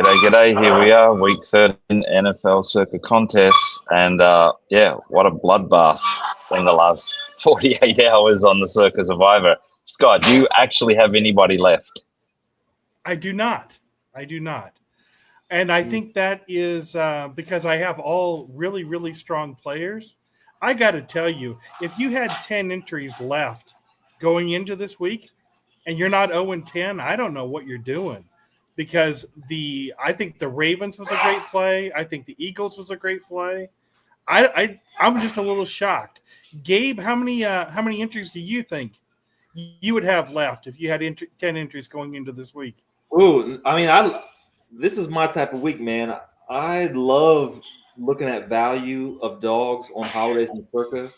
G'day. Here we are, week 13 NFL Circuit Contest. And what a bloodbath in the last 48 hours on the Circuit Survivor. Scott, do you actually have anybody left? I do not. And I think that is because I have all really, really strong players. I got to tell you, if you had 10 entries left going into this week and you're not 0-10, I don't know what you're doing. Because I think the Ravens was a great play. I think the Eagles was a great play. I'm just a little shocked. Gabe, how many entries do you think you would have left if you had 10 entries going into this week? Ooh, this is my type of week, man. I love looking at value of dogs on holidays in the Circa.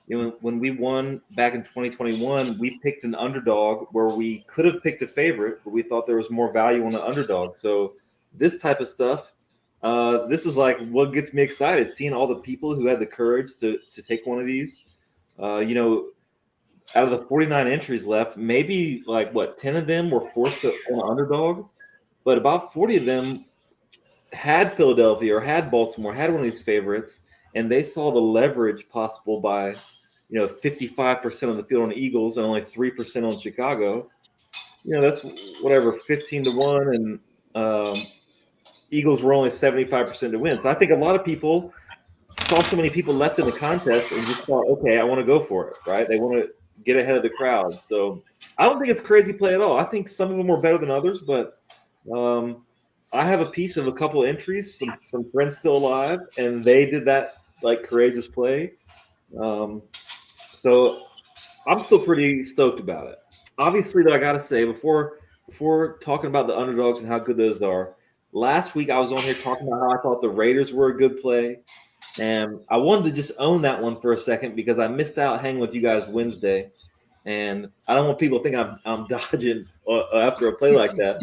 You know, when we won back in 2021, we picked an underdog where we could have picked a favorite, but we thought there was more value on the underdog. So this type of stuff, this is like what gets me excited, seeing all the people who had the courage to take one of these. Out of the 49 entries left, maybe 10 of them were forced to on an underdog, but about 40 of them had Philadelphia or had Baltimore, had one of these favorites, and they saw the leverage possible by 55% of the field on the Eagles and only 3% on Chicago. That's whatever, 15-1, and Eagles were only 75% to win. So I think a lot of people saw so many people left in the contest and just thought, okay, I want to go for it, right? They want to get ahead of the crowd. So I don't think it's crazy play at all. I think some of them were better than others, but I have a piece of a couple of entries, some friends still alive, and they did that courageous play. So I'm still pretty stoked about it. Obviously, though, I got to say, before talking about the underdogs and how good those are, last week I was on here talking about how I thought the Raiders were a good play. And I wanted to just own that one for a second because I missed out hanging with you guys Wednesday. And I don't want people to think I'm dodging after a play like that.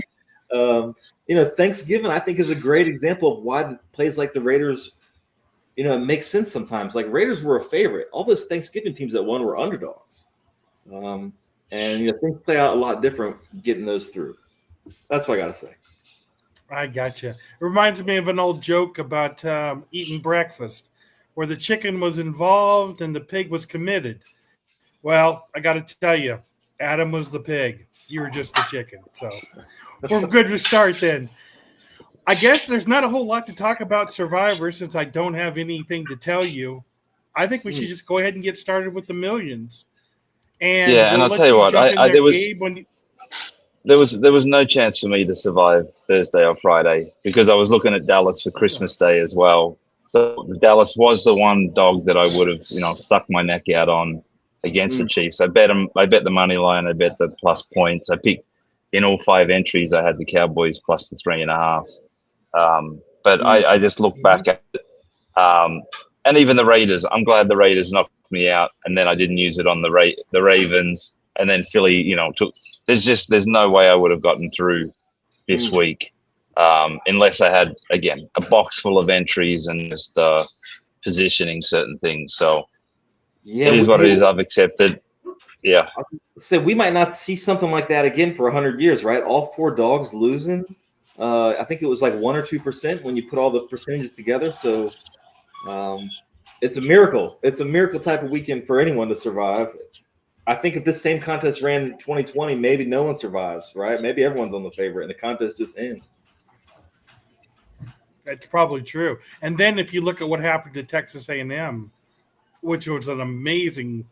Thanksgiving, I think, is a great example of why plays like the Raiders – it makes sense sometimes. Like Raiders were a favorite. All those Thanksgiving teams that won were underdogs. And things play out a lot different getting those through. That's what I got to say. I gotcha. It reminds me of an old joke about eating breakfast where the chicken was involved and the pig was committed. Well, I got to tell you, Adam was the pig. You were just the chicken. So we're good to start then. I guess there's not a whole lot to talk about Survivor since I don't have anything to tell you. I think we should just go ahead and get started with the millions. And and I'll tell you what, there was no chance for me to survive Thursday or Friday because I was looking at Dallas for Christmas Day as well. So Dallas was the one dog that I would have, stuck my neck out on against the Chiefs. I bet the money line. I bet the plus points. I picked in all 5 entries. I had the Cowboys plus the 3.5. But I just look back at it, and even the Raiders. I'm glad the Raiders knocked me out, and then I didn't use it on the Ravens, and then Philly. Took. There's no way I would have gotten through this week unless I had again a box full of entries and just positioning certain things. So it is what it is. I've accepted. Yeah. So we might not see something like that again for 100 years, right? All 4 dogs losing. I think it was 1 or 2% when you put all the percentages together. So it's a miracle. It's a miracle type of weekend for anyone to survive. I think if this same contest ran in 2020, maybe no one survives, right? Maybe everyone's on the favorite and the contest just ends. That's probably true. And then if you look at what happened to Texas A&M, which was an amazing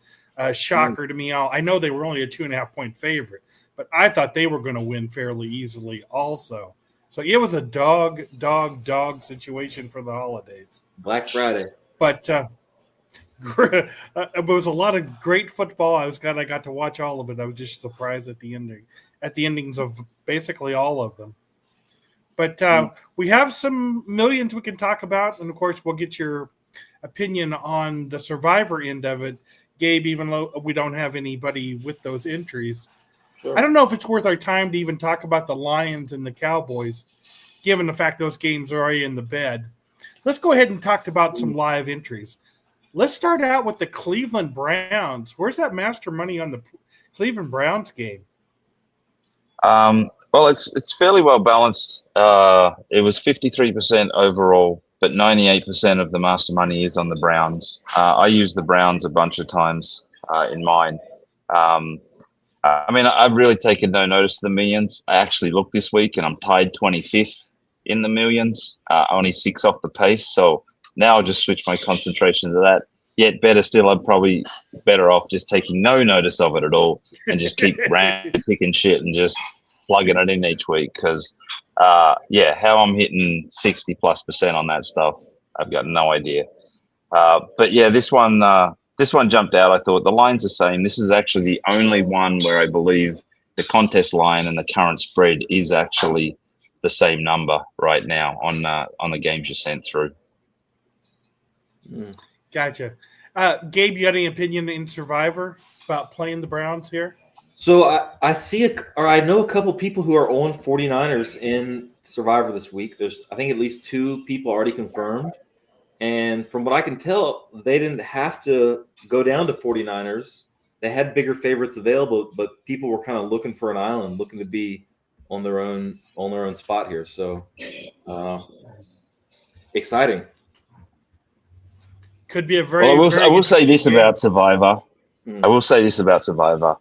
shocker to me. I know they were only a 2.5-point favorite, but I thought they were going to win fairly easily also. So it was a dog situation for the holidays. Black Friday. But it was a lot of great football. I was glad I got to watch all of it. I was just surprised at the endings of basically all of them. But we have some millions we can talk about, and of course we'll get your opinion on the Survivor end of it, Gabe, even though we don't have anybody with those entries. Sure. I don't know if it's worth our time to even talk about the Lions and the Cowboys, given the fact those games are already in the bed. Let's go ahead and talk about some live entries. Let's start out with the Cleveland Browns. Where's that master money on the Cleveland Browns game? Well, it's fairly well balanced. It was 53% overall, but 98% of the master money is on the Browns. I use the Browns a bunch of times in mine. Um, I mean, I've really taken no notice of the millions. I actually looked this week, and I'm tied 25th in the millions, only 6 off the pace. So now I'll just switch my concentration to that. Yet better still, I'm probably better off just taking no notice of it at all and just keep picking shit and just plugging it in each week. Because, yeah, how I'm hitting 60+% on that stuff, I've got no idea. But yeah, this one jumped out. I thought the line's the same. This is actually the only one where I believe the contest line and the current spread is actually the same number right now on the games you sent through. Gotcha. Gabe, you got any opinion in Survivor about playing the Browns here? So I know a couple people who are on 49ers in Survivor this week. There's, I think, at least 2 people already confirmed. And from what I can tell, they didn't have to go down to 49ers. They had bigger favorites available, but people were kind of looking for an island, looking to be on their own spot here. So exciting. Could be a very. Well, I will say this about Survivor. I will say this about Survivor.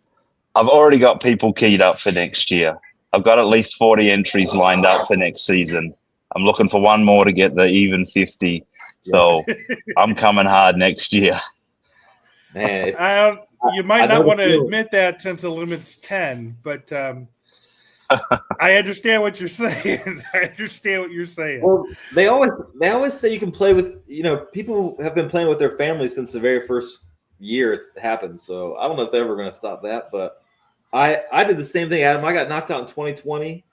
I've already got people keyed up for next year. I've got at least 40 entries lined up for next season. I'm looking for one more to get the even 50. So I'm coming hard next year. Man, you might not want to admit that since the limit's 10, but I understand what you're saying. Well, they always say you can play with, people have been playing with their families since the very first year it happened. So I don't know if they're ever going to stop that, but I did the same thing, Adam. I got knocked out in 2020.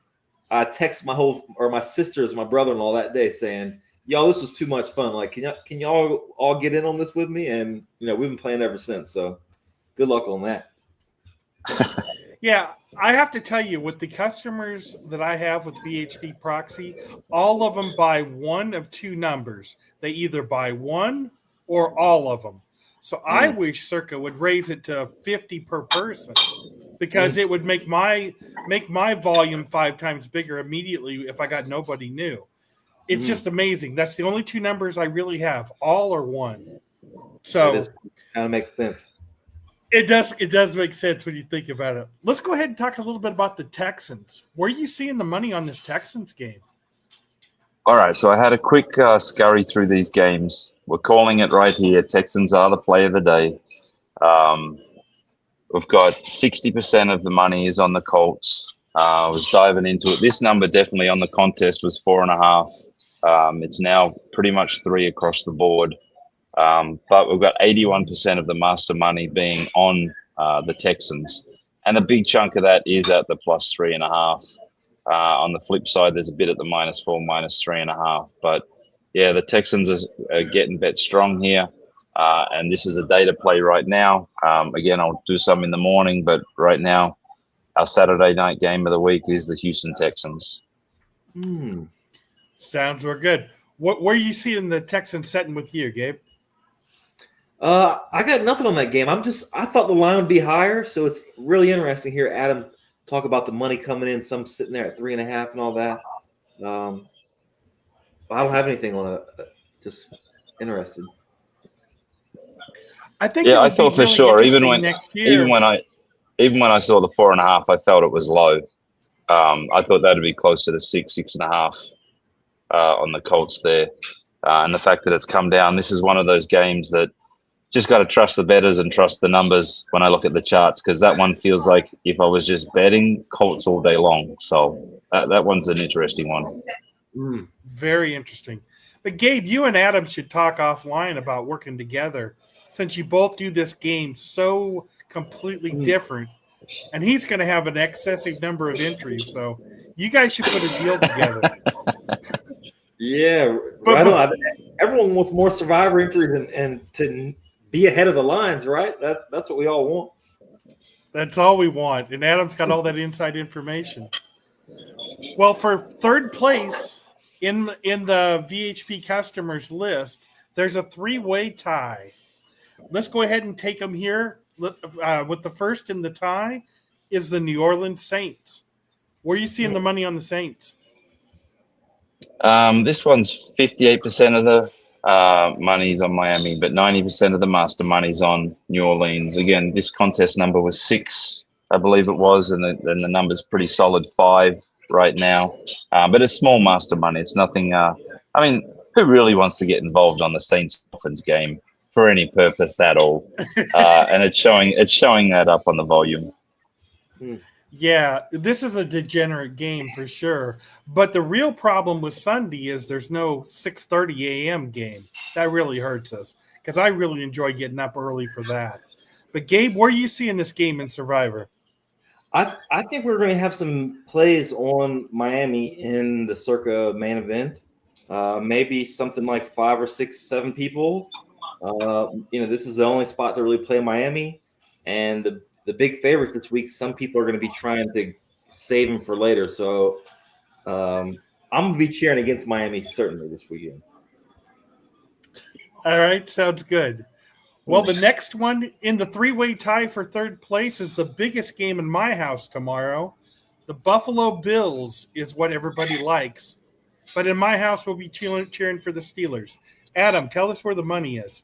I texted my sisters, my brother-in-law that day saying, y'all, this was too much fun. Like, can y'all all get in on this with me? And, we've been playing ever since. So good luck on that. Yeah, I have to tell you, with the customers that I have with VHP Proxy, all of them buy one of 2 numbers. They either buy one or all of them. So I wish Circa would raise it to 50 per person, because it would make my volume 5 times bigger immediately if I got nobody new. It's just amazing. That's the only 2 numbers I really have, all or one. So it kind of makes sense. It does make sense when you think about it. Let's go ahead and talk a little bit about the Texans. Where are you seeing the money on this Texans game? All right, so I had a quick scurry through these games. We're calling it right here. Texans are the play of the day. We've got 60% of the money is on the Colts. I was diving into it. This number definitely on the contest was 4.5. It's now pretty much 3 across the board. But we've got 81% of the master money being on the Texans. And a big chunk of that is at the plus 3.5. On the flip side, there's a bit at the -4, -3.5. But yeah, the Texans are getting bet strong here. And this is a day to play right now. Again, I'll do some in the morning, but right now, our Saturday night game of the week is the Houston Texans. Sounds real good. Where are you seeing the Texans setting with you, Gabe? I got nothing on that game. I thought the line would be higher, so it's really interesting here. Adam talk about the money coming in, some sitting there at 3.5 and all that. I don't have anything on it. Just interested. I think. Yeah, I thought for sure. Even when I saw the 4.5, I felt it was low. I thought that'd be close to the 6.5 on the Colts there, and the fact that it's come down. This is one of those games that just got to trust the bettors and trust the numbers when I look at the charts, because that one feels like if I was just betting Colts all day long. So that one's an interesting one. Very interesting. But Gabe, you and Adam should talk offline about working together, since you both do this game so completely different. And he's going to have an excessive number of entries, so you guys should put a deal together. Yeah, right on. Everyone wants more Survivor entries and to be ahead of the lines, right? That's what we all want. That's all we want. And Adam's got all that inside information. Well, for third place in the VHP customers list, there's a 3-way tie. Let's go ahead and take them here. With the first in the tie is the New Orleans Saints Where are you seeing the money on the Saints? This one's 58% of the money's on Miami, but 90% of the master money's on New Orleans. Again, this contest number was 6, I believe it was, and the number's pretty solid 5 right now. But it's small master money. It's nothing. I mean, who really wants to get involved on the Saints Dolphins game for any purpose at all? And it's showing that up on the volume. Yeah, this is a degenerate game for sure. But the real problem with Sunday is there's no 6:30 a.m. game. That really hurts us because I really enjoy getting up early for that. But Gabe, where are you seeing this game in Survivor? I think we're going to have some plays on Miami in the Circa main event. Maybe something like 5 or 6, 7 people. This is the only spot to really play Miami, and the big favorites this week. Some people are going to be trying to save them for later. So I'm going to be cheering against Miami certainly this weekend. All right, sounds good. Well, the next one in the 3-way tie for third place is the biggest game in my house tomorrow. The Buffalo Bills is what everybody likes. But in my house, we'll be cheering for the Steelers. Adam, tell us where the money is.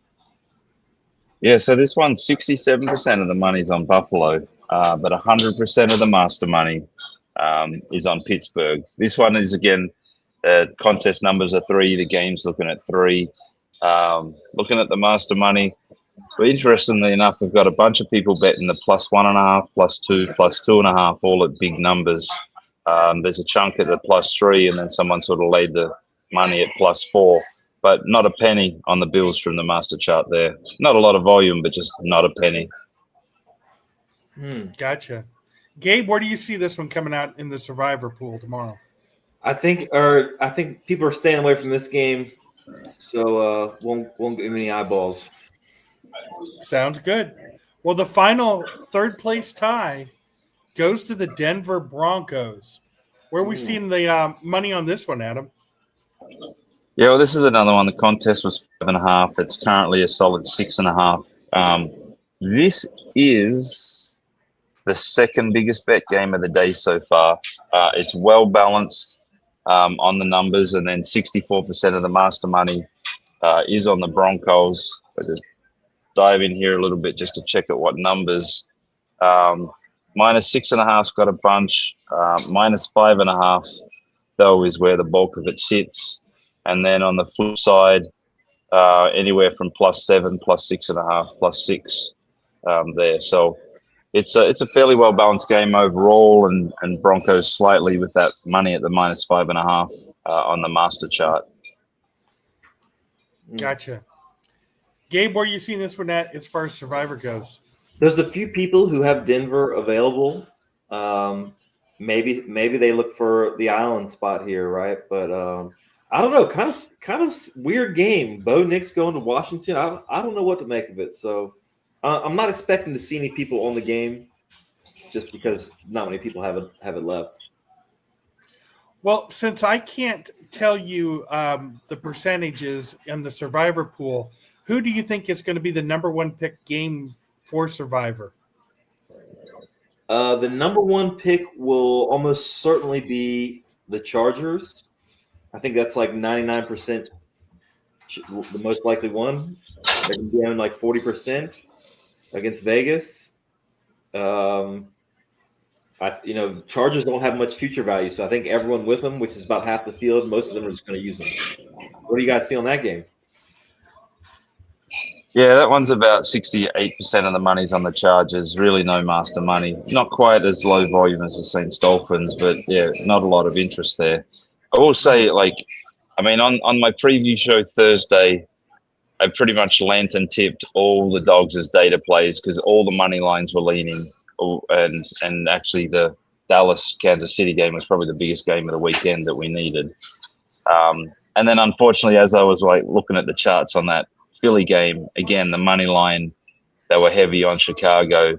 Yeah, so this one, 67% of the money's on Buffalo, but 100% of the master money is on Pittsburgh. This one is, again, contest numbers are 3. The game's looking at 3. Looking at the master money, but interestingly enough, we've got a bunch of people betting the +1.5, +2, +2.5, all at big numbers. There's a chunk at the +3, and then someone sort of laid the money at +4, but not a penny on the Bills from the master chart there. Not a lot of volume, but just not a penny. Gotcha. Gabe, where do you see this one coming out in the Survivor pool tomorrow? I think people are staying away from this game, so won't give any eyeballs. Sounds good. Well, the final third place tie goes to the Denver Broncos. Where are we seeing the money on this one, Adam? Yeah, well, this is another one. The contest was 5.5. It's currently a solid 6.5. This is the second biggest bet game of the day so far. It's well balanced on the numbers, and then 64% of the master money is on the Broncos. I'll just dive in here a little bit just to check at what numbers. -6.5's got a bunch. -5.5 though is where the bulk of it sits. And then on the flip side, anywhere from +7, +6.5, +6 there. So it's a fairly well balanced game overall, and Broncos slightly with that money at the -5.5 on the master chart. Gotcha. Gabe, where are you seeing this one at as far as Survivor goes? There's a few people who have Denver available. Maybe they look for the island spot here, right? But I don't know. Kind of weird game. Bo Nix going to Washington. I don't know what to make of it. So I'm not expecting to see any people on the game, just because not many people have it left. Well, since I can't tell you the percentages in the Survivor pool, who do you think is going to be the number 1 pick game for Survivor? The number 1 pick will almost certainly be the Chargers. I think that's like 99%, the most likely one. They can be on like 40% against Vegas. Chargers don't have much future value, so I think everyone with them, which is about half the field, most of them are just going to use them. What do you guys see on that game? Yeah, that one's about 68% of the money's on the Chargers. Really no master money. Not quite as low volume as the Saints Dolphins, but yeah, not a lot of interest there. I will say, on my preview show Thursday, I pretty much lantern tipped all the dogs as data plays because all the money lines were leaning. And actually the Dallas-Kansas City game was probably the biggest game of the weekend that we needed. And then unfortunately, as I was looking at the charts on that Philly game, again, the money line, they were heavy on Chicago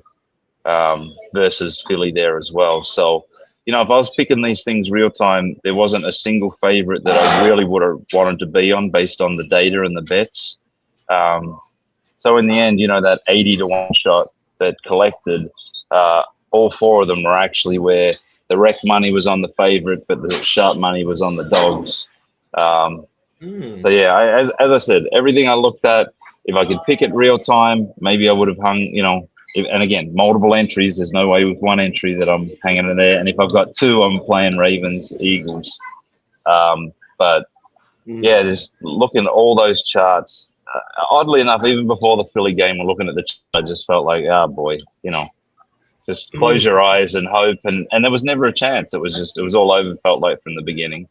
versus Philly there as well. So, if I was picking these things real time, there wasn't a single favorite that I really would have wanted to be on based on the data and the bets. So in the end, that 80-1 shot that collected, all 4 of them were actually where the rec money was on the favorite, but the sharp money was on the dogs. So yeah, as I said, everything I looked at, if I could pick it real time, maybe I would have hung, and again, multiple entries. There's no way with one entry that I'm hanging in there. And if I've got two, I'm playing Ravens, Eagles. But yeah, just looking at all those charts, oddly enough, even before the Philly game, we're looking at the chart, I just felt like, oh boy, just close your eyes and hope. And there was never a chance. It was all over, felt like, from the beginning.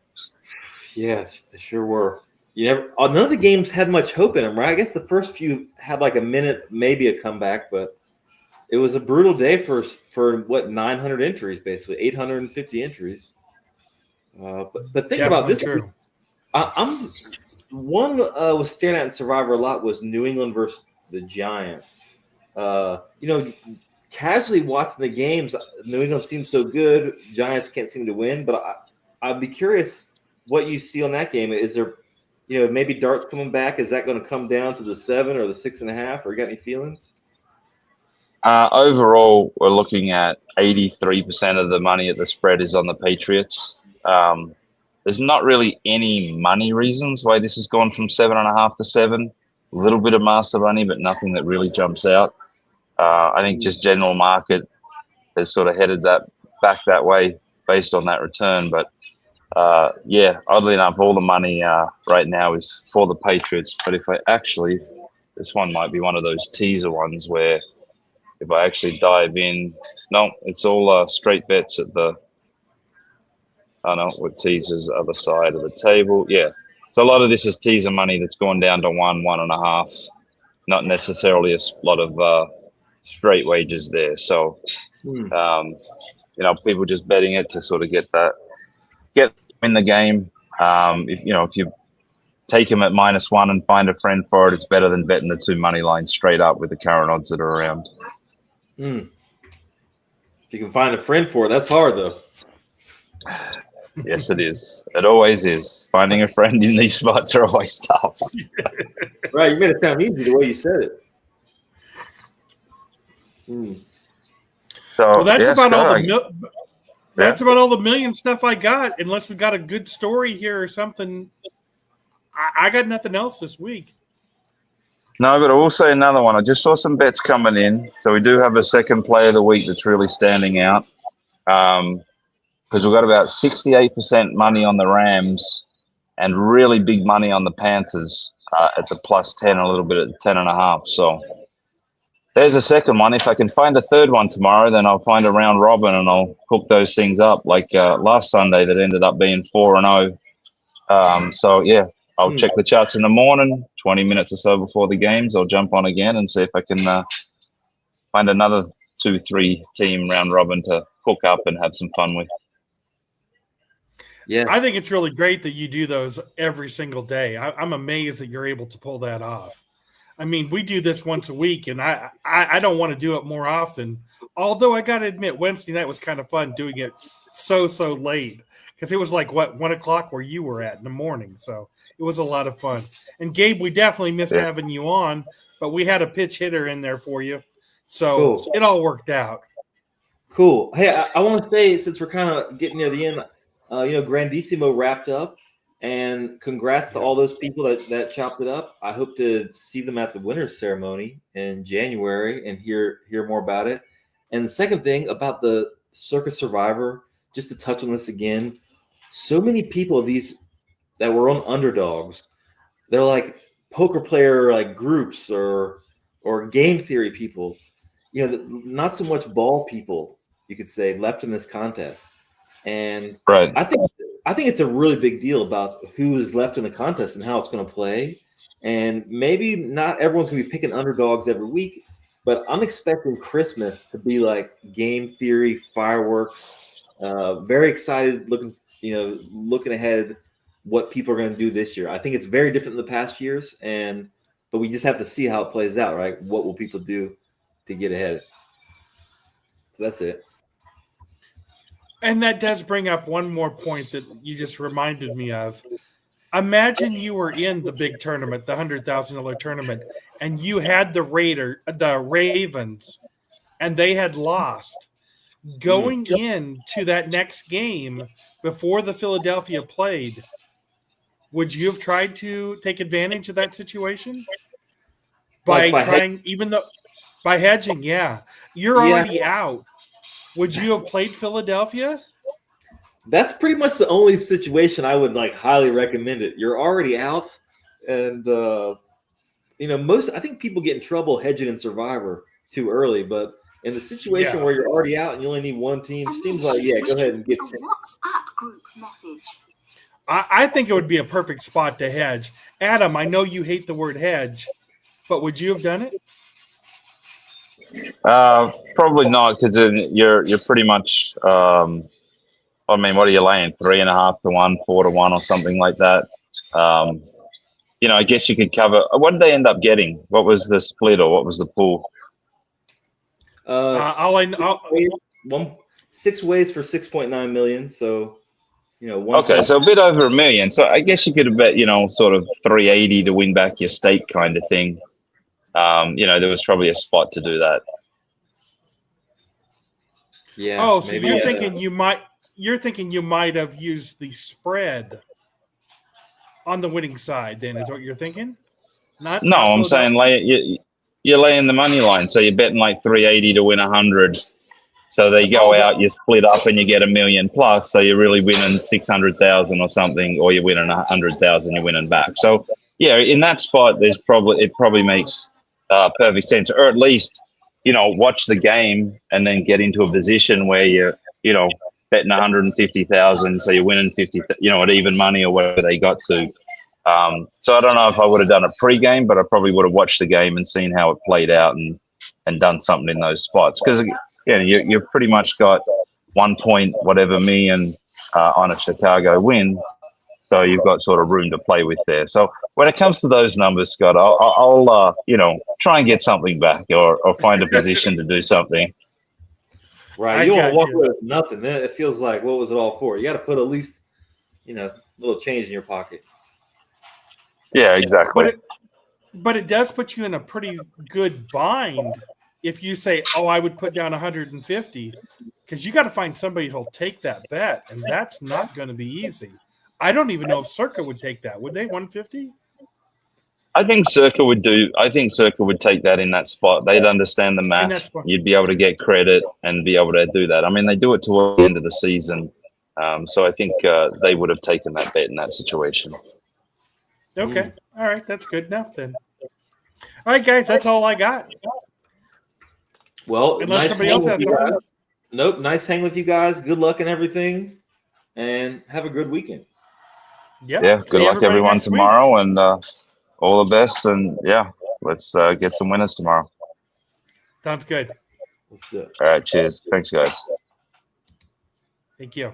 Yeah, they sure were. None of the games had much hope in them, right? I guess the first few had like a minute, maybe a comeback, but it was a brutal day for 900 entries, basically 850 entries. But think about this. True. I'm one was staring at in Survivor a lot was New England versus the Giants. Casually watching the games, New England's team's so good, Giants can't seem to win. But I'd be curious what you see on that game. Is there, maybe darts coming back? Is that going to come down to the 7 or the 6.5? Or you got any feelings? Overall, we're looking at 83% of the money at the spread is on the Patriots. There's not really any money reasons why this has gone from 7.5 to 7. A little bit of master money, but nothing that really jumps out. I think just general market has sort of headed back that way based on that return. But oddly enough, all the money right now is for the Patriots. But this one might be one of those teaser ones where if I actually dive in, no, it's all straight bets at with teasers other side of the table. Yeah. So a lot of this is teaser money that's gone down to 1.5, not necessarily a lot of straight wages there. So, people just betting it to sort of get in the game. If you take them at -1 and find a friend for it, it's better than betting the 2 money lines straight up with the current odds that are around. If you can find a friend for it, that's hard though. Yes, it is. It always is. Finding a friend in these spots are always tough. Right, you made it sound easy the way you said it. So that's about all about all the million stuff I got. Unless we got a good story here or something, I got nothing else this week. No, but I will say another one. I just saw some bets coming in, so we do have a second play of the week that's really standing out. Because we've got about 68% money on the Rams and really big money on the Panthers at the +10, a little bit at the 10.5. So there's a second one. If I can find a third one tomorrow, then I'll find a round robin and I'll hook those things up. Like last Sunday, that ended up being 4-0. So yeah, I'll check the charts in the morning, 20 minutes or so before the games. I'll jump on again and see if I can find another 2-3 team round robin to hook up and have some fun with. Yeah, I think it's really great that you do those every single day. I'm amazed that you're able to pull that off. I mean, we do this once a week, and I don't want to do it more often. Although I got to admit, Wednesday night was kind of fun doing it so late because it was like 1 o'clock where you were at in the morning. So it was a lot of fun. And Gabe, we definitely missed having you on, but we had a pitch hitter in there for you, so It all worked out. Cool. Hey, I want to say, since we're kind of getting near the end. Grandissimo wrapped up, and congrats to all those people that chopped it up. I hope to see them at the winners ceremony in January and hear more about it. And the second thing about the Circus Survivor, just to touch on this again, so many people these that were on underdogs, they're like poker player like groups or game theory people, not so much ball people, you could say, left in this contest. And right. I think it's a really big deal about who is left in the contest and how it's going to play. And maybe not everyone's going to be picking underdogs every week, but I'm expecting Christmas to be like game theory, fireworks. Very excited, looking ahead what people are going to do this year. I think it's very different than the past years, but we just have to see how it plays out, right? What will people do to get ahead? So that's it. And that does bring up one more point that you just reminded me of. Imagine you were in the big tournament, the $100,000 tournament, and you had the Ravens, and they had lost. going into that next game before the Philadelphia played, would you have tried to take advantage of that situation by hedging? Yeah, you're already out. Would you have played Philadelphia? That's pretty much the only situation I would highly recommend it. You're already out, and I think people get in trouble hedging in Survivor too early, but in the situation where you're already out and you only need one team, seems like go ahead and get a WhatsApp group message. I think it would be a perfect spot to hedge. Adam, I know you hate the word hedge, but would you have done it? Probably not, because you're pretty much. I mean, what are you laying? 3.5 to 1, 4 to 1, or something like that. I guess you could cover. What did they end up getting? What was the split, or what was the pool? 6 ways for 6.9 million. So, okay, so a bit over $1 million. So I guess you could have bet, sort of 380 to win back your stake kind of thing. There was probably a spot to do that. Yeah. Oh, so maybe, you're thinking you might have used the spread on the winning side, then, is what you're thinking? I'm saying you're laying the money line, so you're betting 380 to win 100. So they go out, you split up, and you get $1 million plus. So you're really winning 600,000 or something, or you're winning 100,000, you're winning back. So yeah, in that spot, it probably makes perfect sense, or at least watch the game and then get into a position where you're betting 150,000, so you're winning 50, at even money or whatever they got to. So I don't know if I would have done a pre-game, but I probably would have watched the game and seen how it played out and done something in those spots, because you've pretty much got 1 point whatever million on a Chicago win, so you've got sort of room to play with there. So when it comes to those numbers, Scott, I'll try and get something back or find a position to do something. Right, you won't walk away with nothing. Then it feels like, what was it all for? You got to put at least a little change in your pocket. Yeah, exactly. But it does put you in a pretty good bind if you say, "Oh, I would put down 150," because you got to find somebody who'll take that bet, and that's not going to be easy. I don't even know if Circa would take that. Would they 150? I think Circa would take that in that spot. They'd understand the math. You'd be able to get credit and be able to do that. I mean, they do it towards the end of the season, so I think they would have taken that bet in that situation. Okay. All right. That's good enough then. All right, guys. That's all I got. Well, unless somebody else has something. Nope. Nice hanging with you guys. Good luck and everything, and have a good weekend. Yep. Yeah. Good luck, everyone, tomorrow, and all the best. And let's get some winners tomorrow. Sounds good. Let's do it. All right. Cheers. Thanks, guys. Thank you.